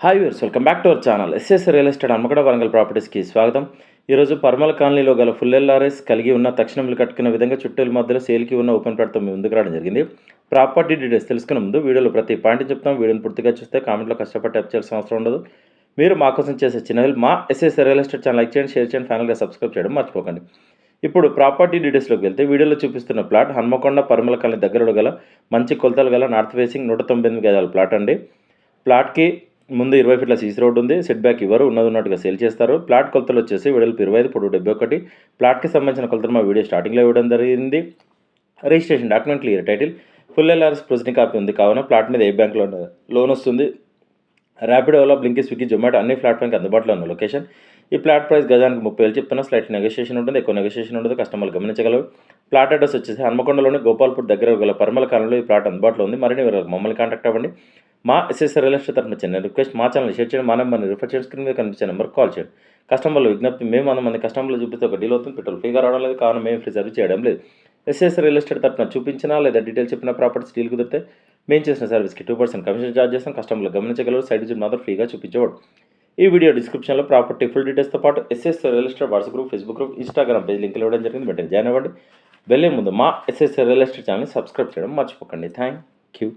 Hi viewers, welcome back to our channel. SS real estate Hanmakonda Warangal ప్రాపర్టీస్కి స్వాగతం. ఈరోజు పర్మల్ కాలనీలో గల ఫుల్ ఎల్ఆర్ఎస్ కలిగి ఉన్న తక్షణంలు కట్టుకున్న విధంగా చుట్టూల మధ్యలో సేల్కి ఉన్న ఓపెన్ ప్లాట్తో ముందుకు రావడం జరిగింది. ప్రాపర్టీ డీటెయిల్స్ తెలుసుకునే ముందు వీడియోలో ప్రతి పాయింట్ చెప్తాం. వీడియోని పూర్తిగా చూస్తే కామెంట్లో కష్టపడి టైప్ చేయాల్సిన అవసరం ఉండదు. మీరు మా కోసం చేసే చిన్న హెల్ప్ మా S S real estate channel like చేయండి, షేర్ చేయండి, ఫైనల్గా సబ్స్క్రైబ్ చేయడం మర్చిపోకండి. ఇప్పుడు ప్రాపర్టీ డీటెయిల్స్లోకి వెళ్తే వీడియోలో చూపిస్తున్న ప్లాట్ హన్మకొండ పర్మల్ కాలనీ దగ్గరలో గల మంచి కొలతలు గల నార్త్ ఫేసింగ్ 198 గజాల ప్లాట్ అండి. ప్లాట్కి ముందు 20 ఫీట్ల సీసీ రోడ్ ఉంది. సెట్ బ్యాక్ ఇవ్వరు, ఉన్నట్టుగా సేల్ చేస్తారు. ప్లాట్ కొలతలు వచ్చేసి వెడల్పు 25, పొడవు 71. ప్లాట్కి సంబంధించిన కొలతలు మా వీడియో స్టార్టింగ్లో ఇవ్వడం జరిగింది. Registration document clear title full LRS proceeding copy ఉంది. కావున ప్లాట్ మీద ఏ బ్యాంక్లో లోన్ వస్తుంది. ర్యాపిడో, ఓలా, బ్లింకీ, స్విగ్గీ, జొమాటో అన్ని ప్లాట్ఫామ్కి అందుబాటులో ఉన్న లొకేషన్. ఈ ప్లాట్ ప్రైస్ గజానికి 30,000 చెప్తున్నా. స్లైట్ నెగోషియేషన్ ఉంటుంది, ఎక్కువ నెగోషియేషన్ ఉండదు, కస్టమర్లు గమనించగలరు. ప్లాట్ అడ్రస్ వచ్చేసి హన్మకొండలోని గోపాల్పూర్ దగ్గర గల పర్మల్ కాలనీలో ఈ ప్లాట్ అందుబాటులో ఉంది. మరిన్ని వివరాలకు మమ్మల్ని కాంటాక్ట్ అవ్వండి. మా ఎస్ఎస్ రియల్ ఎస్టేట్ తరఫున చిన్న రిక్వెస్ట్, మా ఛానల్ షేర్ చేయండి, మా నెంబర్ని రిఫర్ చేయండి, స్క్రీన్ మీద కనిపించే నెంబర్కి కాల్ చేయండి. కస్టమర్లు విజ్ఞప్తి, మేము 100 మంది కస్టమర్లు చూపిస్తే ఒక డీల్ అవుతుంది, పెట్రోల్ ఫ్రీగా రావడం లేదు, కావున మేము ఫ్రీ సర్వీస్ చేయడం లేదు. ఎస్ఎస్ రియల్ ఎస్టేట్ తరఫున చూపించినా లేదా డీటెయిల్స్ చెప్పిన ప్రాపర్టీస్ డీల్ కుదిరితే మేము చేసిన సర్వీస్కి 2% కమిషన్ ఛార్జ్ చేస్తాం. కస్టమర్లు గమనించగలరు. సైడ్ విజిట్ మాత్రం ఫ్రీగా చూపించబడు. ఈ వీడియో డిస్క్రిప్షన్లో ప్రాపర్టీ ఫుల్ డీటెయిల్స్తో పాటు S S real estate WhatsApp group, Facebook group, Instagram page link ఇవ్వడం జరిగింది. వెంటనే జాయిన్ అవ్వండి. వెళ్ళే ముందు మా ఎస్ఎస్ రియల్ ఎస్టేట్ ఛానల్ని సబ్స్క్రైబ్ చేయడం మర్చిపోకండి. Thank you.